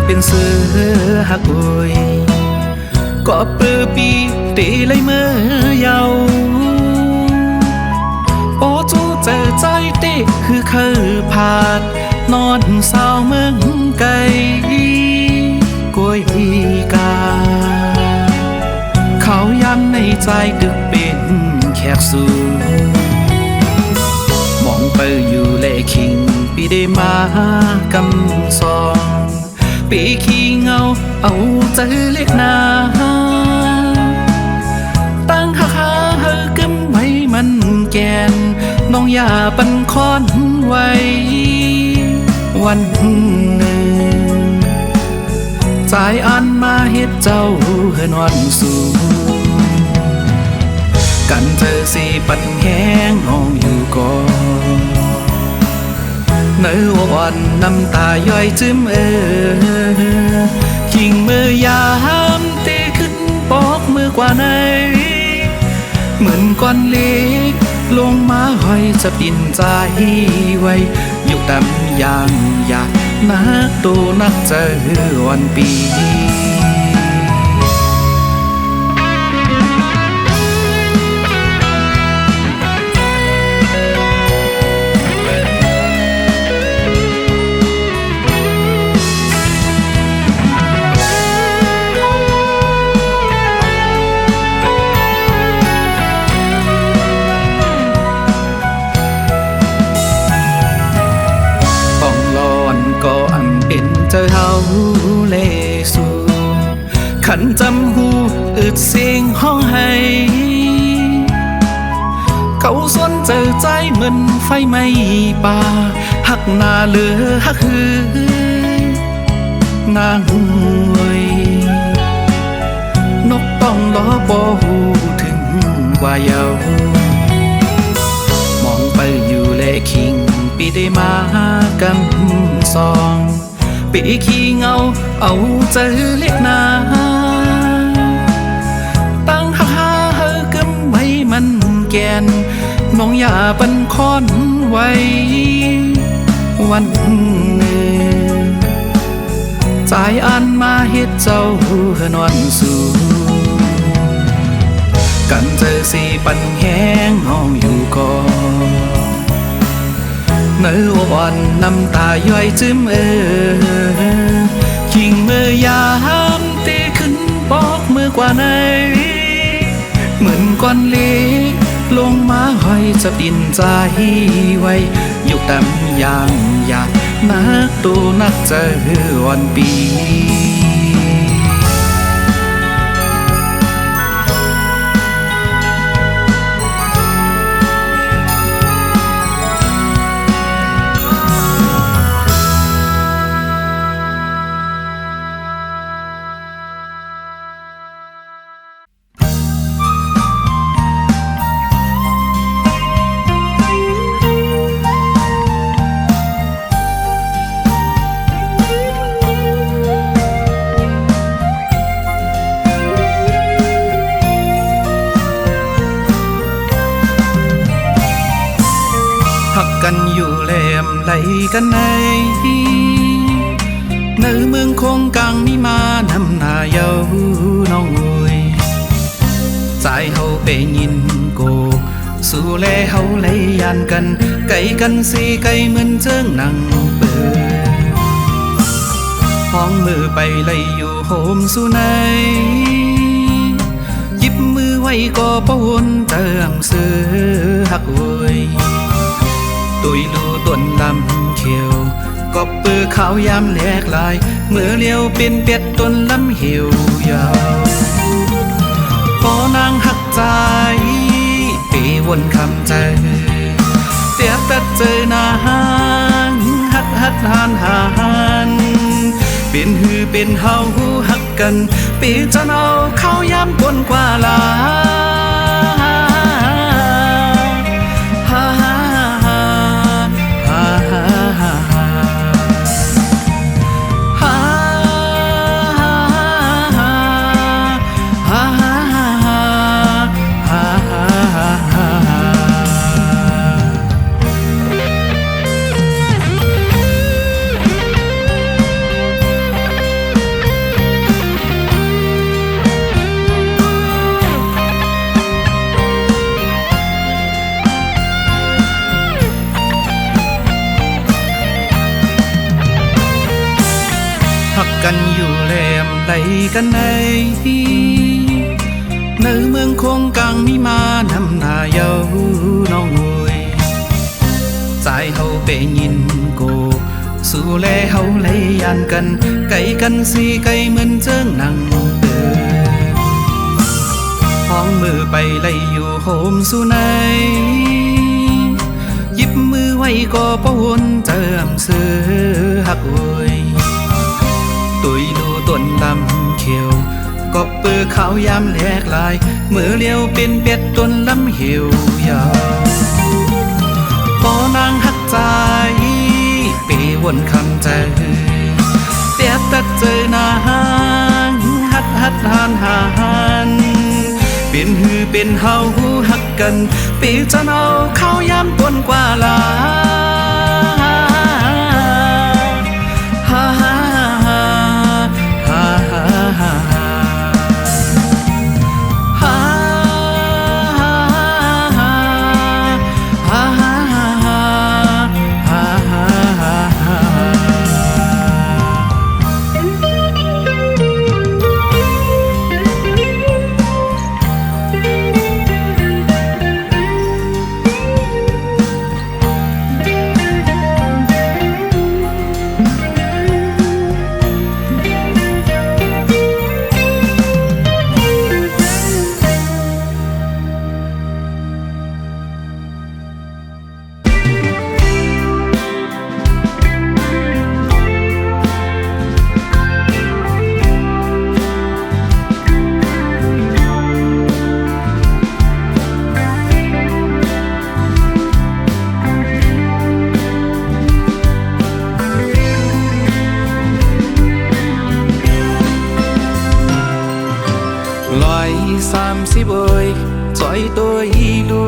เป็นเสือหักโวยก็เปื้อปีตีเลยเมื่อยาวโอ้จูเจอใจเตะคือเคยผ่านนอนเศร้าเมืองไกลกวยกาเขาย้ำในใจดึกเป็นแขกสูมองไปอยู่เลคิงปีได้มากำซองปีขี้เงาเอาใจเล็กนาตั้งหาเฮอกำไว้มันแกนน้องอย่าปันคอนไว้วันหนึ่งใจอันมาเฮ็ดเจ้าเฮือนวันสูงกันเธอสิปันแห้งน้องอยู่ก่อนเนื้อวันน้ำตาย่อยจิ้มขิงมือยามเตะขึ้นปอกมือกว่าไหนเหมือนก้อนเล็กลงมาห้อยจะปิ่นใจไว้อยู่ดำอย่างอยากนักโตนักเจอวันปีเจอเฮาเลสูขันจำหูอึดเสียงห้องให้เขาสนเจอใจเหมือนไฟไหม้ป่าหักหน้าเหลือหักหือนางห่วยนกต้องล้อบ่หูถึงกว่าเยามองไปอยู่เลคิงปีได้มากำซองปีขี้เงาเอาใจเล็กนาตั้งหาเฮอกำไว้มันแกนน้องอย่าปันคอนไว้วันหนึ่งใจอันมาเฮ็ดเจ้าเฮือนวันสูกันเจอสิปันแห้งน้องอยู่ก่อนเนื้อวันน้ำตาย่อยจิ้มขิงมือยามเตะขึ้นปอกมือกว่าไหนเหมือนก้อนเล็กลงมาห้อยจะปิ่นใจไว้อยู่ดำอย่างอยากนักโตนักเจอวันปีกันอยู่แหลมไหลกันในเมืองคงกังนี่มานำหน้าเยาน้องเอ้ยใจเฮาเป็นยินโกสู่แลเฮาเลยยานกันไก่กันสิไก่เหมือนเจิงนั่งเปิดห้องมือไปเลยอยู่โฮมสู่ในหยิบมือไว้ก็ปวนเติมเสือหักเว้ยตุยลูต้นลำเขียวก็เปื้อขาวยามแหลกลายเมื่อเลี้ยวเป็นเป็ดต้นลำเหี่ยวยาวพอนางหักใจปีวนคำใจเตียบตัดเจอหน้าหักหันเป็นหือเป็นเฮาหักกันปีจะเอาเข้ายามกวนกว่าลา กันในในเมืองคงกังมีมานำหน้าเยาน้องหวยใจเฮาเป็นยินโกสู่แลเฮาเลยยานกันไก่กันสีไก่เหมือนเจิ้งนังห้องมือไปไล่อยู่โฮมสู่ในหยิบมือไว้ก็ปะวนเติมซื้อหักอวยตุยดูต้นลำเขียวก็เปื้อขาวยามแหลกลายเมื่อเลี้ยวเป็นเป็ดต้นลำเหี่ยวยาวพอนางหักใจเปวนคำใจเตียตักเจอหน้าหัดหันเป็นหือเป็นเฮาหักกันปีจะเอาเข้ายามต้นกว่าลาฮ่าฮ่าฮ่าฮ่าฮ่าฮ่า30 เอ้ยจอยตัวอีลู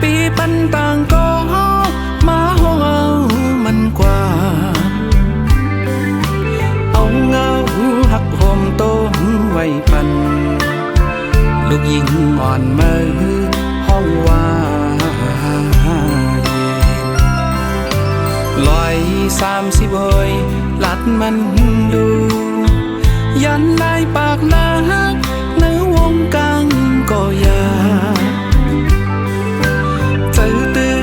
ปีปันต่างก็มาห้องเอามันกว่าเอาเงาหักโฮมต้มไว้ปันลูกยิงอ่อนมือห้องว่า30 เอ้ยลัดมันดูยันได้ปากนักในวงกังก็อยากเจอตื้อ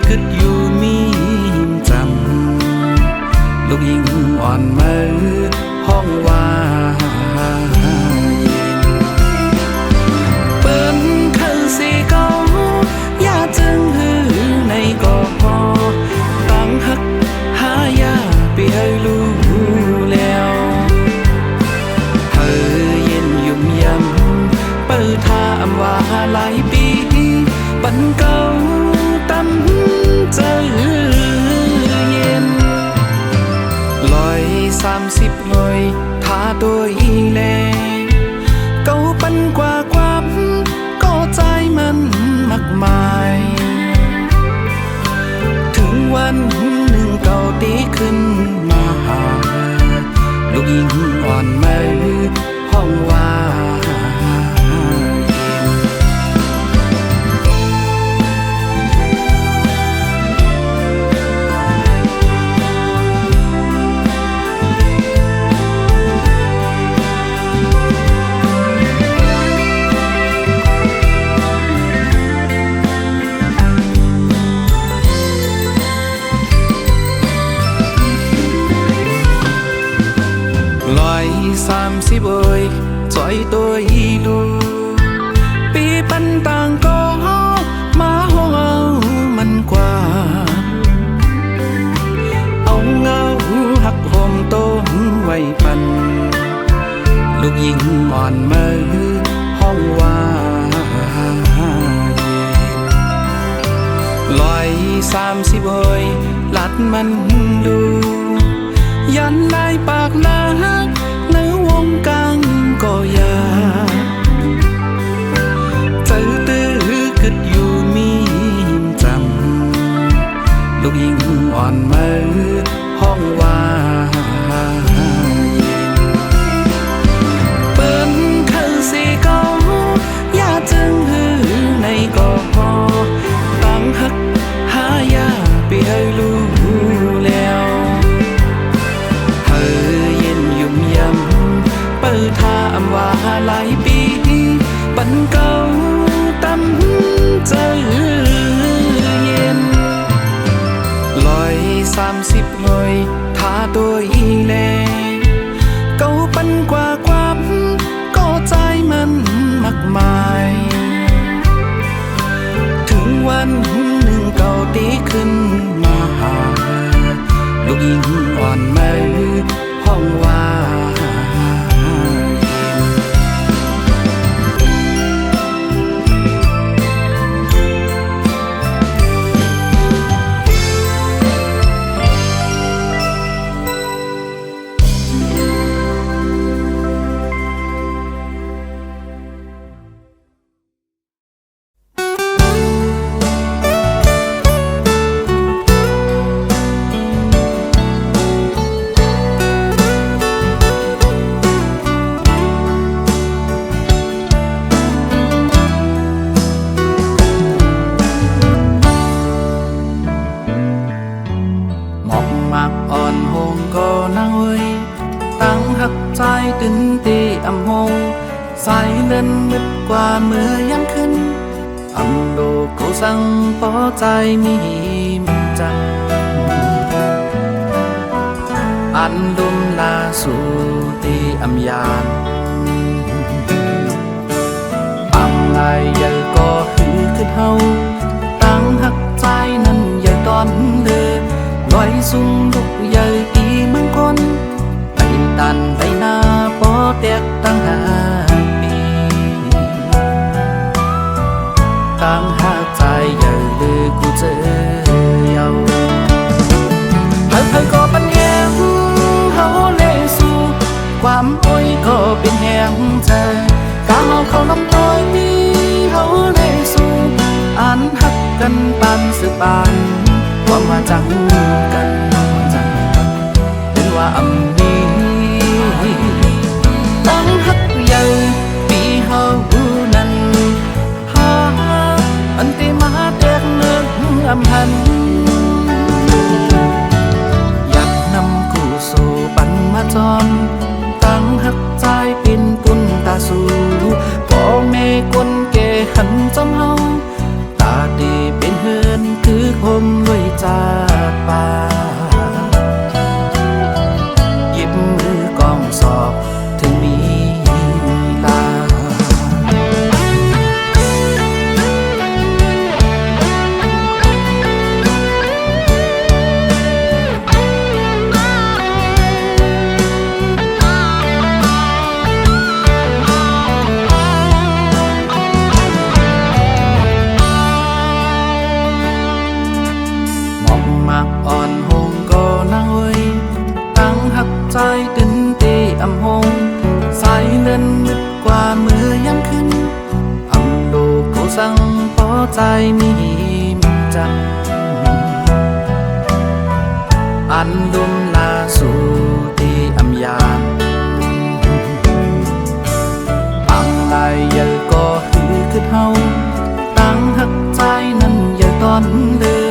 คิดอยู่มีจำลูกยิงอ่อนมือห้องว่าเปิ้นคือสีเก่าอย่าจึงหือในก็พอตั้งหักหายาไปให้รู้แล้วถ้าอำว่าหลายปีปันเก่าตั้มเจอเย็น30 หน่วยถ้าตัวอีแลเก่าปันกว่าความก็ใจมันมากมายถึงวันหนึ่งเก่าตีขึ้นมาหาลูกยิงอ่อนมือห้องว่า30 เอ้ยจอยตัวอีลูปีปันต่างก็มาห้องเอามันกว่าเอาเงาหักโฮมต้มไว้ปันลูกยิงอ่อนมือห้องว่า30 เอ้ยลัดมันดูยันได้ปากนักในวงกังก็อยากเจอตื้อคิดอยู่มีจำลูกยิงอ่อนมือห้องว่าเปิ้นคือสีเก่าอย่าจึงหือในก็พอตั้งหักหายาไปให้รู้แล้ว งอยท่าตัวอีเลเก้าปันกว่าความก็ใจมันมากมายถึงวันหนึ่งเก่าตีขึ้นมาหาลูกยิงอ่อนมือห้องว่าตื่นตีอำหงสายเล่นนึกกว่าเมื่อยังขึ้นอำโดกูสั่งปอใจมีมันจังอันดุมลาสู่ตีอำยานปังลายใหญ่ก็หือขึ้นเฮาตั้งหักใจนั้นใหญ่ตอนเดินลอยสุ่มลุกใหญ่ตีมังกรไปตันไปหน้าปอแตกตั้งหาปีตั้งหาใจใหญ่เลยกูเจอเยาเธอก็เป็นแหงเฮาเลยสู่ความโอยก็เป็นแหงใจกางเอาเขาลำต้อยเฮาเลยสู่อ่านหักกันปานสืบปานความว่าจังกันเป็นว่าอำนี้ตั้งหักใหญ่ปีเฮานั้นหาอันติมาแตกเนื้ออำหันอยากนำกูสู่ปันมาจอมตั้งหักใจเป็นปุนตาสู่พ่อแม่คนแก่หันจำเฮาตาดีเป็นเฮือนคือคมด้วยจากป่าหยิบมือกองสอบถึงมีลาอ่อนหงก็น่าเว้ยตั้งหักใจตื่นตีอำหงสายเล่นนึกกว่าเมื่อยังขึ้นอำดูกูสั่งปอใจมีมันจังอันดุมลาสู่ตีอำยานปังลายใหญ่ก็หือขึ้นเฮาตั้งหักใจนั้นอย่าตอนเดือ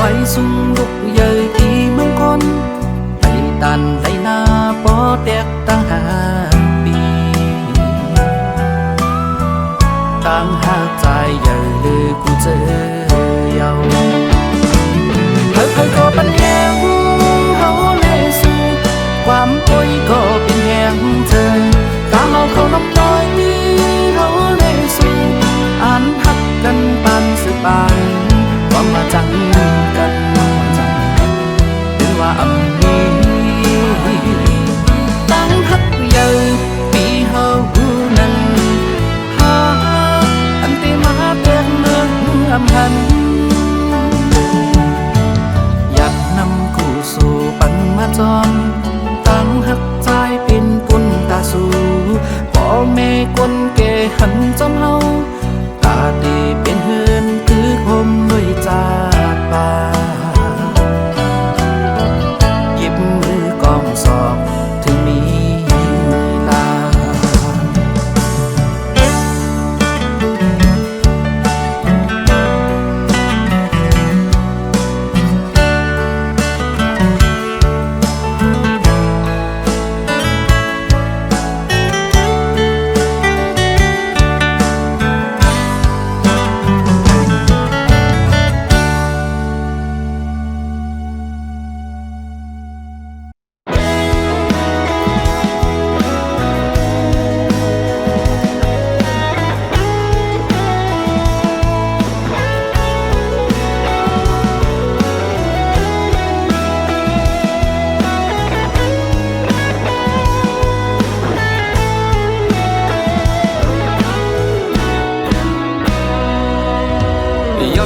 ลอยสุ่มลุกใหญ่ตีมังกรไปตันไปหน้าปอแตกตั้งหาปีตั้งหาใจใหญ่เลยกูเจอเยาเธอก็เป็นแหงเฮาเลยสู่ความโอยก็เป็นแหงเธอกางเอาเขาลำต้อยเฮาเลยสู่อ่านหักกันปานสืบปานความมาจังกันเป็นว่าอำนี้ตั้งหักใหญ่ปีเฮานั้นหาอันติมาแตกเนื้ออำหันอยากนำกูสู่ปันมาจอมตั้งหักใจเป็นปุนตาสู่พ่อแม่คนแก่หันจำเฮาตาดีเป็นเฮือนคือคมด้วยจากป่าหยิบมือกองสอบถึงมีลา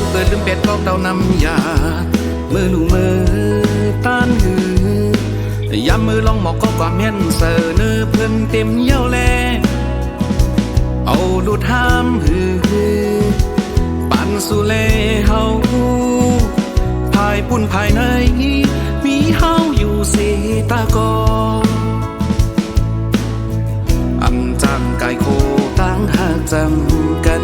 อนเปิดลืมเป็ดกอกเต้านำยามือลูมือต้านหือยามมือลองหมอกก็กว่าแม่นเสนอเพิ่นเต็มเย้าแลเอาลูดห้ามหือปันสุเลเฮาภายปุ่นภายในมีเฮาอยู่เสตากออำจำกายโคต่างหากจำกัน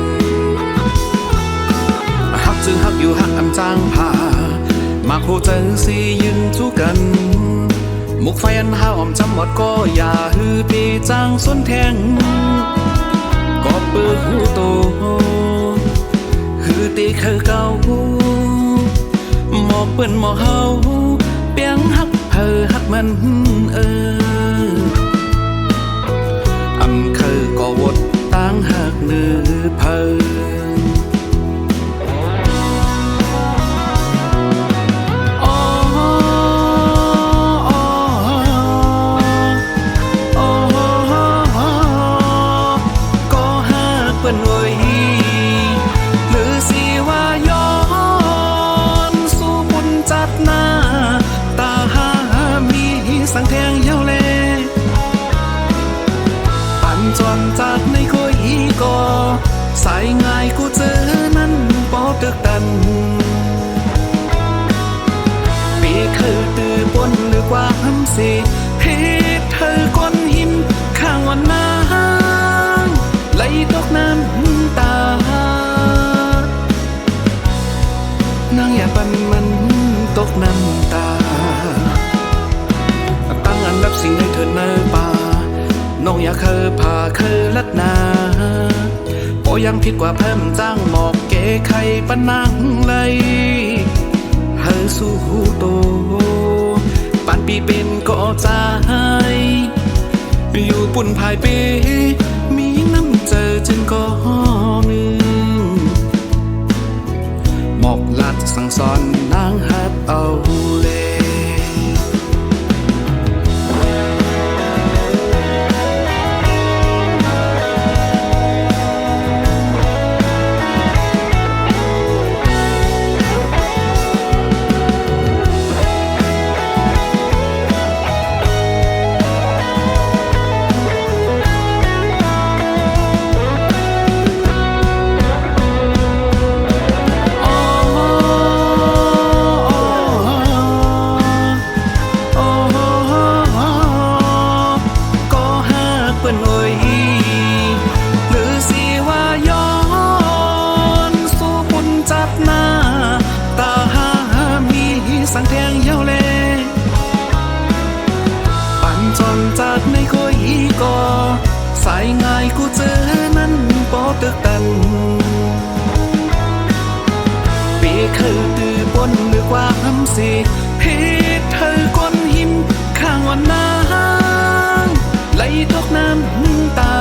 ฮักจึงฮักอยู่ฮักอำจางผ่ามาโคเจอสิยืนจู้กันมุกไฟอันห้าอมจำหมดก็อย่าฮือตีจางส้นแทงก็เปิดหูโตฮือตีคือเก่าหมอกเปิ้นหมอกเฮาเปียงฮักเธอฮักมันอำเคยก็วดต่างหักเนื้อเพอสังแทงเย้าแลปั่นจวนจากในโคยอีกอสายง่ายกูเจอนั้นปอตึกตันปีคือตื้อปนหรือว่าหำสิเพชรเธอก้อนหินข้างวันน้ำไหลตกน้ำตานางอย่าปั่นมันตกน้ำตาอันดับสิ่งในเธอเนอป่าน้องอยากเคยพาเคยลัดนาโอยังผิดกว่าเพิ่มจ้างหมอกเก๋ไข่ปะนังเลยเฮอสู้หูโตปานปีเป็นก็ใจอยู่ปุ่นภายเปมีน้ำเจอจึงก็มือหมอกลัดสั่งสอนนางฮับเอาเลสังแทงเย้าแลปั่นจอนจากในโคยอีกอสายง่ายกูเจอนั้นปอตึกตันปีคือตื้อปนหรือว่าหำสิเพชรเธอก้อนหินข้างวันน้ำไหลตกน้ำตา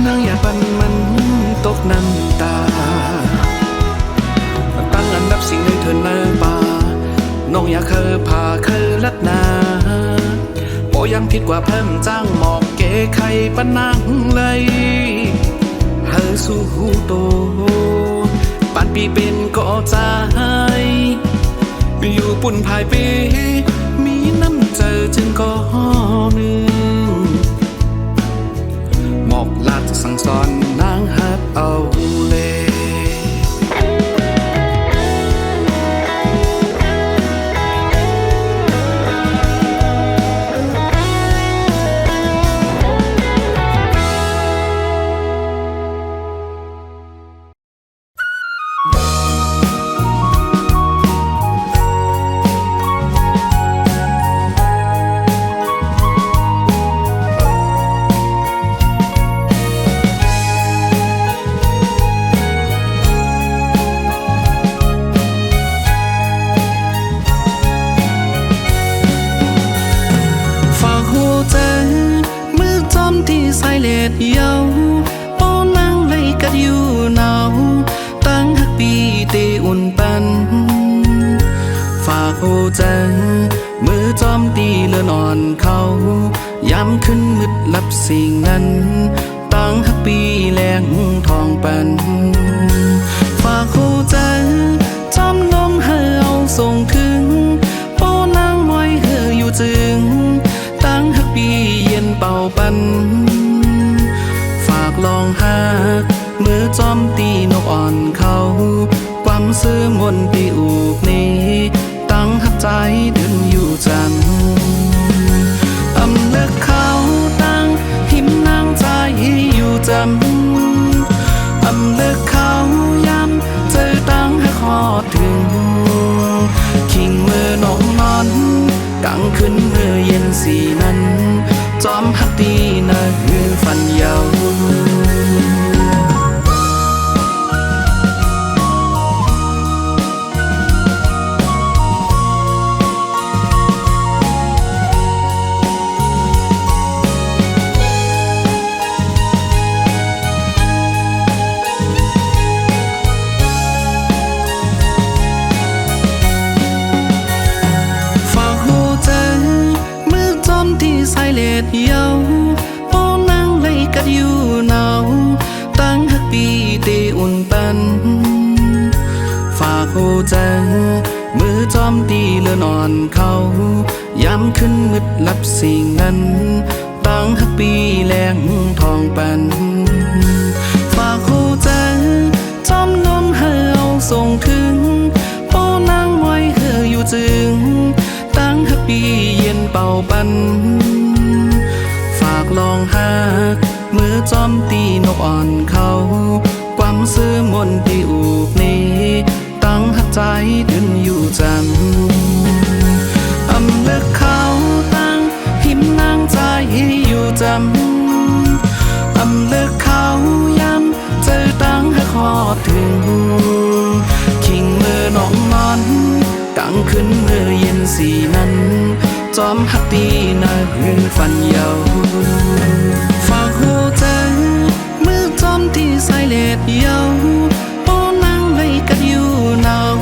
นางอย่าปั่นมันตกน้ำตาอันดับสิ่งในเธอเนอป่าน้องอยากเคยพาเคยลัดนาโอยังผิดกว่าเพิ่มจ้างหมอกเก๋ไข่ปะนังเลยเฮอสู้หูโตปานปีเป็นก็ใจอยู่ปุ่นภายเปมีน้ำเจอจึงก็มือหมอกลัดสั่งสอนนางฮับเอาเลเยาปอนางเลยกัดอยู่หนาวตั้งหักปีเตอุ่นปันฝากโหใจมือจอมตีเลือนอ่อนเขาย้ำขึ้นมืดลับสิ่งนั้นตั้งหักปีแรง ทองปันฝากหูใจจำลมเฮาส่งถึงโป้นางมวยเฮออยู่จึงตั้งฮักปีเย็นเป่าปันฝากลองหักมือจอมตีนกอ่อนเขาความซื้อมนตีอูกนี้ตั้งหักใจเดินอยู่จันอำเลิกเขาตั้งหิมนางใจอยู่จำอำเลิกเขาย้ำเจอตั้งให้ขอถึงคิงมือนองนอนกลางคืนมือเย็นสีนั้นจอมหักตีนะคือฟันยาวใส่เลดเยาโป้นางเลยกัดอยู่หนาวตั้งฮักปีเตอุ่นปันฝากหูใจมือจอมตีเลือนอ่อนเขาย้ำขึ้นมืดลับสิ่งนั้นตั้งฮักปีแรงทองปันฝากหูใจจอมลมเฮาส่งถึงโป้นางไว้เฮออยู่จึงตั้งฮักปีเย็นเป่าปันฝากลองหักมือจอมตีนกอ่อนเขาความซื้อมนตีอูกนี้ตั้งหักใจเดินอยู่จันอำเลิกเขาตั้งหิมนางใจอยู่จำอำเลิกเขาย้ำเจอตั้งให้ขอถึงคิงมือนองนอนกลางคืนมือเย็นสีนั้นจอมหักตีนะหือฟันยาวฝากหูใจมือจอมที่ใส่เลดเยาโป้นางเลยกัดอยู่หนาว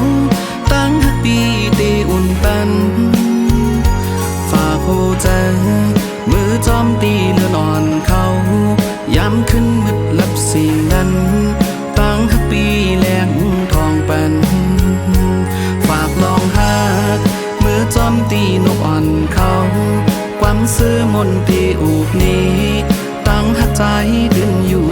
ตั้งหักปีตีอุ่นปันฝากหูใจมือจอมตีเลือนอ่อนเขาย้ำขึ้นมืดลับสิ่งนั้นตั้งหักปีแรงทองปันฝากลองหักมือจอมตีนกอ่อนเขาความซื้อมนตีอูกนี้ตั้งหักใจเดินอยู่